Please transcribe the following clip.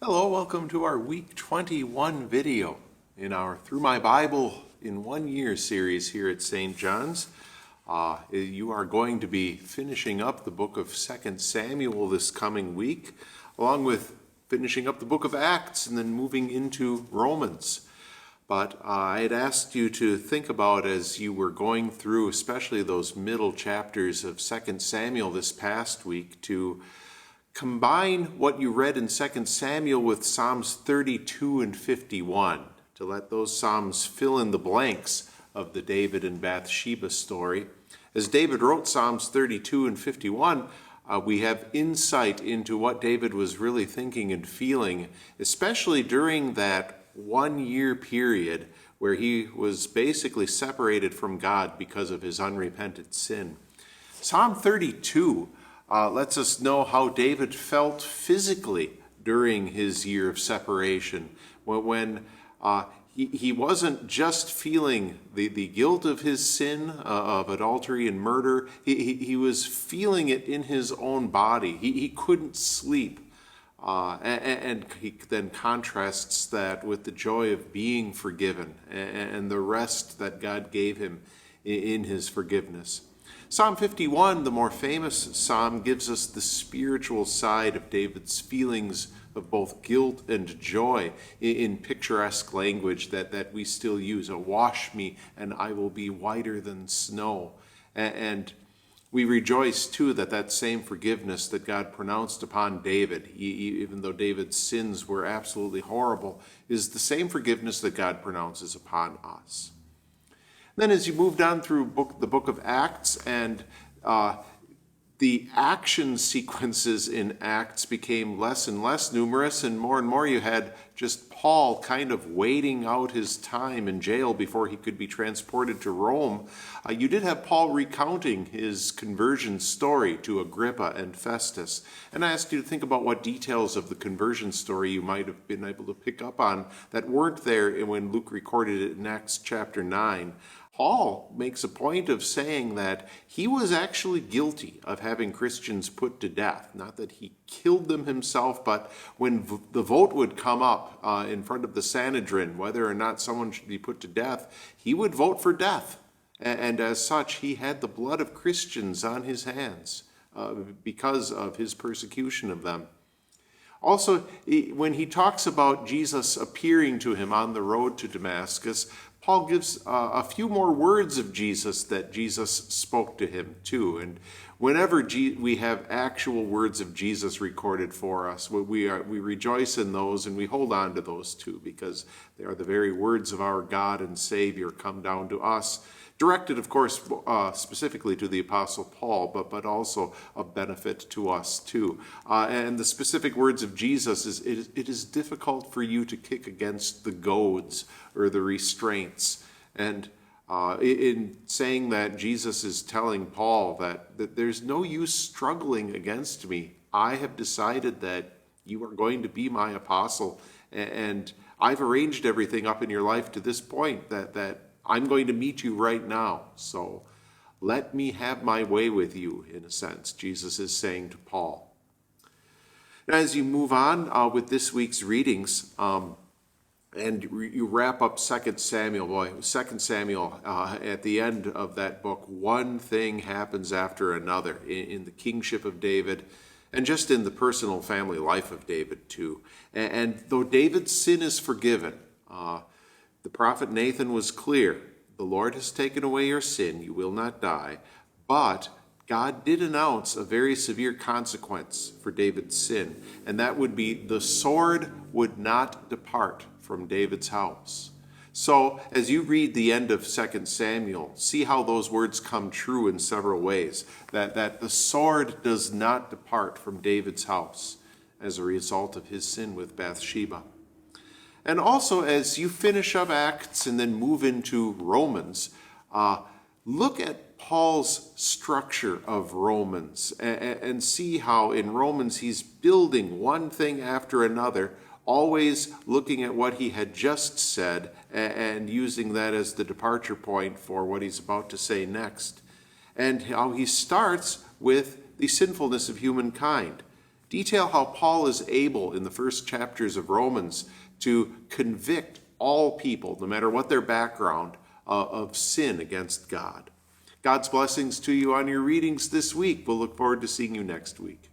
Hello, welcome to our week 21 video in our Through My Bible in 1 Year series here at St. John's. You are going to be finishing up the book of 2 Samuel this coming week, along with finishing up the book of Acts and then moving into Romans. But I had asked you to think about, as you were going through, especially those middle chapters of 2 Samuel this past week, to combine what you read in 2 Samuel with Psalms 32 and 51, to let those Psalms fill in the blanks of the David and Bathsheba story. As David wrote Psalms 32 and 51, we have insight into what David was really thinking and feeling, especially during that 1 year period where he was basically separated from God because of his unrepented sin. Psalm 32 lets us know how David felt physically during his year of separation, when he wasn't just feeling the guilt of his sin of adultery and murder. He was feeling it in his own body. He couldn't sleep. And he then contrasts that with the joy of being forgiven and the rest that God gave him in his forgiveness. Psalm 51, the more famous psalm, gives us the spiritual side of David's feelings of both guilt and joy in picturesque language that we still use. Wash me and I will be whiter than snow. And we rejoice too that same forgiveness that God pronounced upon David, even though David's sins were absolutely horrible, is the same forgiveness that God pronounces upon us. Then as you moved on through the book of Acts, and the action sequences in Acts became less and less numerous, and more you had just Paul kind of waiting out his time in jail before he could be transported to Rome. You did have Paul recounting his conversion story to Agrippa and Festus. And I asked you to think about what details of the conversion story you might have been able to pick up on that weren't there when Luke recorded it in Acts chapter 9. Paul makes a point of saying that he was actually guilty of having Christians put to death. Not that he killed them himself, but when the vote would come up in front of the Sanhedrin, whether or not someone should be put to death, he would vote for death. And as such, he had the blood of Christians on his hands because of his persecution of them. Also, when he talks about Jesus appearing to him on the road to Damascus, Paul gives a few more words of Jesus that Jesus spoke to him too. And whenever we have actual words of Jesus recorded for us, we rejoice in those, and we hold on to those too, because they are the very words of our God and Savior come down to us, directed, of course, specifically to the Apostle Paul, but also of benefit to us too. And the specific words of Jesus is, it is difficult for you to kick against the goads or the restraints. And in saying that, Jesus is telling Paul that there's no use struggling against me. I have decided that you are going to be my apostle, and I've arranged everything up in your life to this point that I'm going to meet you right now. So let me have my way with you, in a sense, Jesus is saying to Paul. Now, as you move on with this week's readings, and you wrap up 2 Samuel. 2 Samuel, at the end of that book, one thing happens after another in the kingship of David, and just in the personal family life of David too. And though David's sin is forgiven, the prophet Nathan was clear. The Lord has taken away your sin. You will not die. But God did announce a very severe consequence for David's sin, and that would be the sword would not depart from David's house. So as you read the end of 2 Samuel, see how those words come true in several ways, that the sword does not depart from David's house as a result of his sin with Bathsheba. And also, as you finish up Acts and then move into Romans, look at Paul's structure of Romans and see how in Romans he's building one thing after another, always looking at what he had just said and using that as the departure point for what he's about to say next. And how he starts with the sinfulness of humankind. detail how Paul is able in the first chapters of Romans to convict all people, no matter what their background, of sin against God. God's blessings to you on your readings this week. We'll look forward to seeing you next week.